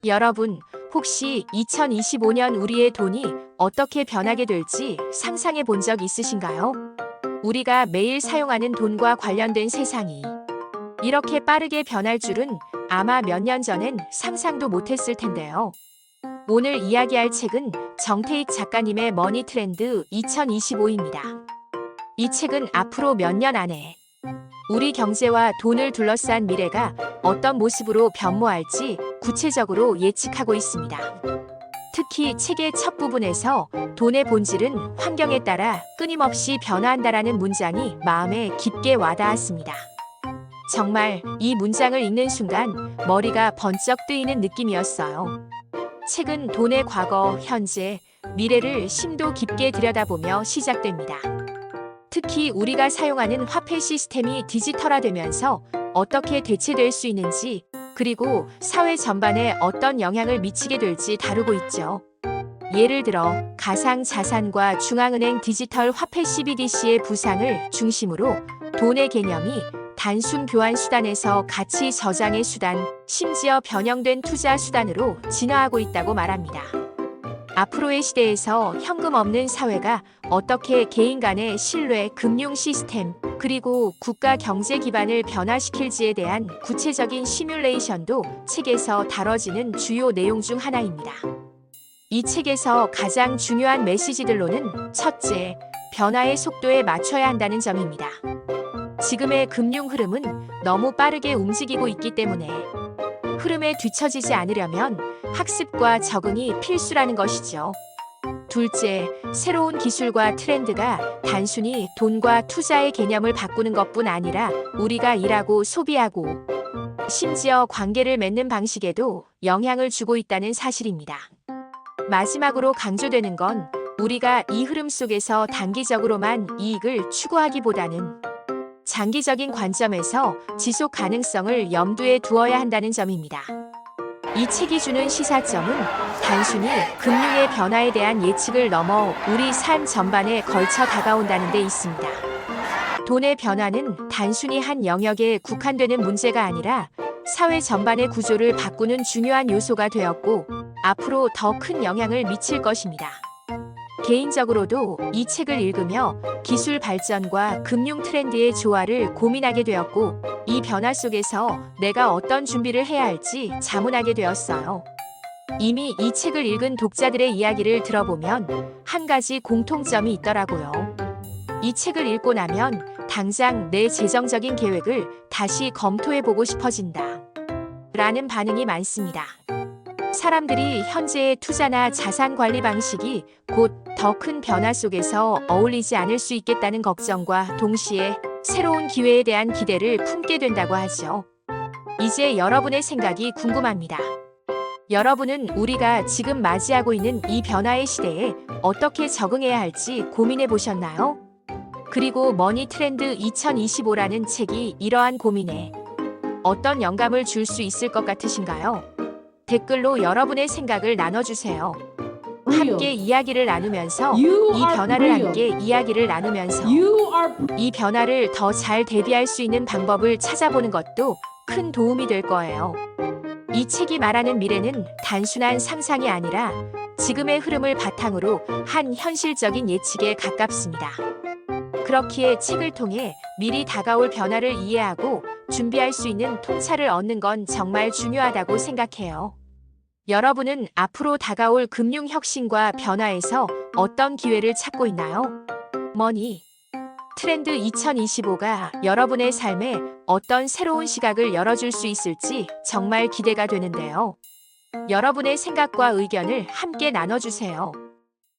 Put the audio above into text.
여러분, 혹시 2025년 우리의 돈이 어떻게 변하게 될지 상상해 본 적 있으신가요? 우리가 매일 사용하는 돈과 관련된 세상이 이렇게 빠르게 변할 줄은 아마 몇 년 전엔 상상도 못했을 텐데요. 오늘 이야기할 책은 정태익 작가님의 머니 트렌드 2025입니다. 이 책은 앞으로 몇 년 안에 우리 경제와 돈을 둘러싼 미래가 어떤 모습으로 변모할지 구체적으로 예측하고 있습니다. 특히 책의 첫 부분에서 돈의 본질은 환경에 따라 끊임없이 변화한다라는 문장이 마음에 깊게 와닿았습니다. 정말 이 문장을 읽는 순간 머리가 번쩍 뜨이는 느낌이었어요. 책은 돈의 과거, 현재, 미래를 심도 깊게 들여다보며 시작됩니다. 특히 우리가 사용하는 화폐 시스템이 디지털화되면서 어떻게 대체될 수 있는지, 그리고 사회 전반에 어떤 영향을 미치게 될지 다루고 있죠. 예를 들어 가상자산과 중앙은행 디지털 화폐 CBDC의 부상을 중심으로 돈의 개념이 단순 교환 수단에서 가치 저장의 수단, 심지어 변형된 투자 수단으로 진화하고 있다고 말합니다. 앞으로의 시대에서 현금 없는 사회가 어떻게 개인 간의 신뢰, 금융 시스템, 그리고 국가 경제 기반을 변화시킬지에 대한 구체적인 시뮬레이션도 책에서 다뤄지는 주요 내용 중 하나입니다. 이 책에서 가장 중요한 메시지들로는 첫째, 변화의 속도에 맞춰야 한다는 점입니다. 지금의 금융 흐름은 너무 빠르게 움직이고 있기 때문에 흐름에 뒤처지지 않으려면 학습과 적응이 필수라는 것이죠. 둘째, 새로운 기술과 트렌드가 단순히 돈과 투자의 개념을 바꾸는 것뿐 아니라 우리가 일하고 소비하고 심지어 관계를 맺는 방식에도 영향을 주고 있다는 사실입니다. 마지막으로 강조되는 건 우리가 이 흐름 속에서 단기적으로만 이익을 추구하기보다는 장기적인 관점에서 지속 가능성을 염두에 두어야 한다는 점입니다. 이 책이 주는 시사점은 단순히 금융의 변화에 대한 예측을 넘어 우리 삶 전반에 걸쳐 다가온다는 데 있습니다. 돈의 변화는 단순히 한 영역에 국한되는 문제가 아니라 사회 전반의 구조를 바꾸는 중요한 요소가 되었고 앞으로 더 큰 영향을 미칠 것입니다. 개인적으로도 이 책을 읽으며 기술 발전과 금융 트렌드의 조화를 고민하게 되었고 이 변화 속에서 내가 어떤 준비를 해야 할지 자문하게 되었어요. 이미 이 책을 읽은 독자들의 이야기를 들어보면 한 가지 공통점이 있더라고요. 이 책을 읽고 나면 당장 내 재정적인 계획을 다시 검토해보고 싶어진다. 라는 반응이 많습니다. 사람들이 현재의 투자나 자산 관리 방식이 곧 더 큰 변화 속에서 어울리지 않을 수 있겠다는 걱정과 동시에 새로운 기회에 대한 기대를 품게 된다고 하죠. 이제 여러분의 생각이 궁금합니다. 여러분은 우리가 지금 맞이하고 있는 이 변화의 시대에 어떻게 적응해야 할지 고민해 보셨나요? 그리고 머니 트렌드 2025라는 책이 이러한 고민에 어떤 영감을 줄 수 있을 것 같으신가요? 댓글로 여러분의 생각을 나눠주세요. 함께 이야기를 나누면서 이 변화를 함께 이야기를 나누면서 이 변화를 더 잘 대비할 수 있는 방법을 찾아보는 것도 큰 도움이 될 거예요. 이 책이 말하는 미래는 단순한 상상이 아니라 지금의 흐름을 바탕으로 한 현실적인 예측에 가깝습니다. 그렇기에 책을 통해 미리 다가올 변화를 이해하고 준비할 수 있는 통찰을 얻는 건 정말 중요하다고 생각해요. 여러분은 앞으로 다가올 금융 혁신과 변화에서 어떤 기회를 찾고 있나요? 머니 트렌드 2025가 여러분의 삶에 어떤 새로운 시각을 열어줄 수 있을지 정말 기대가 되는데요. 여러분의 생각과 의견을 함께 나눠주세요.